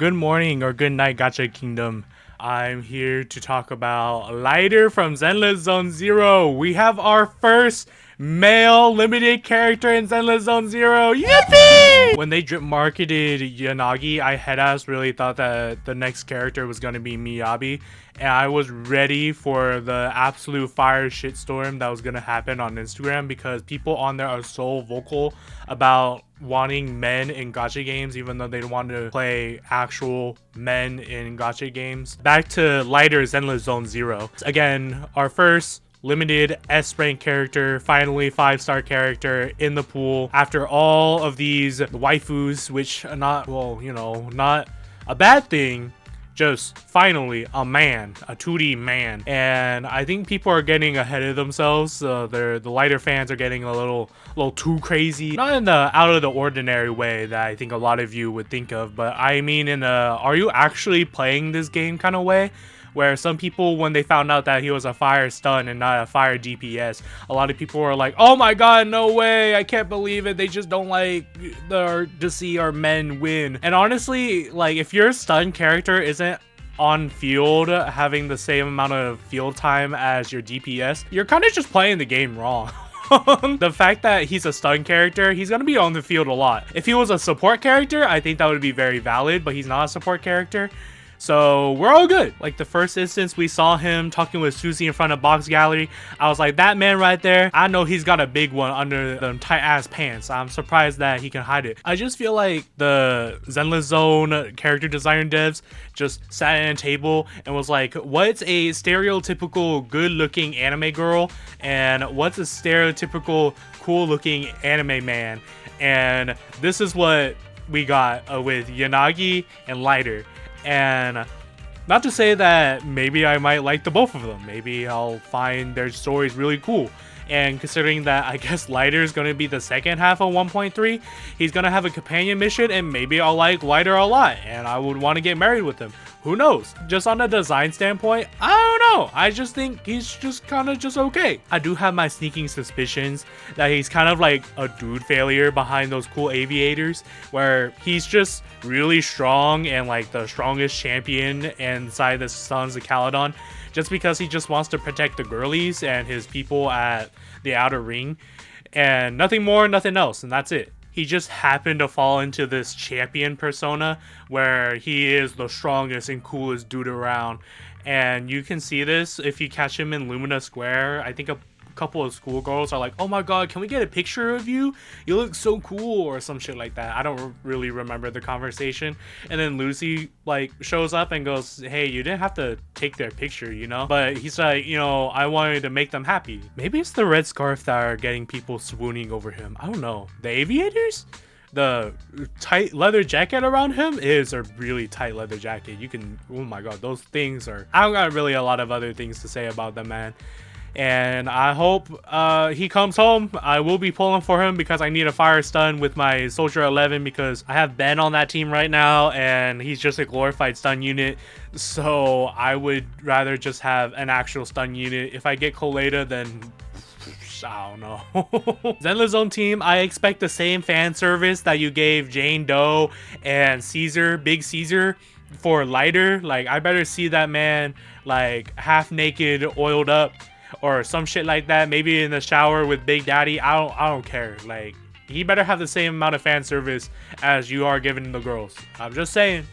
Good morning or good night, Gacha Kingdom. I'm here to talk about Lighter from Zenless Zone Zero. We have our first male limited character in Zenless Zone Zero. Yippee! When they drip marketed Yanagi, I headass really thought that the next character was going to be Miyabi. And I was ready for the absolute fire shitstorm that was going to happen on Instagram because people on there are so vocal about wanting men in gacha games even though they want to play actual men in gacha games. Back to Lighter Zenless Zone Zero. Again, our first limited S rank character, finally 5-star character in the pool after all of these waifus, which are not, well, you know, not a bad thing. Just finally a man, a 2D man. And I think people are getting ahead of themselves. The Lighter fans are getting a little too crazy, not in the out of the ordinary way that I think a lot of you would think of, but I mean in a are you actually playing this game kind of way, where some people, when they found out that he was a fire stun and not a fire DPS, a lot of people were like, oh my god, no way, I can't believe it, they just don't like to see our men win. And honestly, like, if your stun character isn't on field having the same amount of field time as your DPS, you're kind of just playing the game wrong. The fact that he's a stun character, he's gonna be on the field a lot. If he was a support character, I think that would be very valid, but he's not a support character. So we're all good. Like the first instance we saw him talking with Susie in front of Box Gallery, I was like, that man right there, I know he's got a big one under them tight ass pants. I'm surprised that he can hide it. I just feel like the Zenless Zone character designer devs just sat at a table and was like, what's a stereotypical good looking anime girl and what's a stereotypical cool looking anime man? And this is what we got with Yanagi and Lighter. And not to say that maybe I might like the both of them, maybe I'll find their stories really cool. And considering that I guess Lighter is going to be the second half of 1.3, he's going to have a companion mission, and maybe I'll like Lighter a lot and I would want to get married with him. Who knows? Just on a design standpoint, I don't know. I just think he's just kind of just okay. I do have my sneaking suspicions that he's kind of like a dude failure behind those cool aviators, where he's just really strong and like the strongest champion inside the Sons of Calydon, just because he just wants to protect the girlies and his people at the outer ring, and nothing more, nothing else, and that's it. He just happened to fall into this champion persona where he is the strongest and coolest dude around. And you can see this if you catch him in Lumina Square. I think a couple of schoolgirls are like, oh my god, can we get a picture of you? You look so cool, or some shit like that. I don't really remember the conversation. And then Lucy like shows up and goes, hey, you didn't have to take their picture, you know? But he's like, you know, I wanted to make them happy. Maybe it's the red scarf that are getting people swooning over him. I don't know. The aviators? The tight leather jacket around him is a really tight leather jacket. You can, oh my god, those things are, I don't got really a lot of other things to say about them, man. And I hope he comes home. I will be pulling for him because I need a fire stun with my Soldier 11, because I have Ben on that team right now and he's just a glorified stun unit. So I would rather just have an actual stun unit. If I get Calydon, then I don't know. Zenless Zone team, I expect the same fan service that you gave Jane Doe and Caesar, Big Caesar, for Lighter. Like, I better see that man like half naked, oiled up, or some shit like that, maybe in the shower with Big Daddy. I don't care. Like, he better have the same amount of fan service as you are giving the girls. I'm just saying.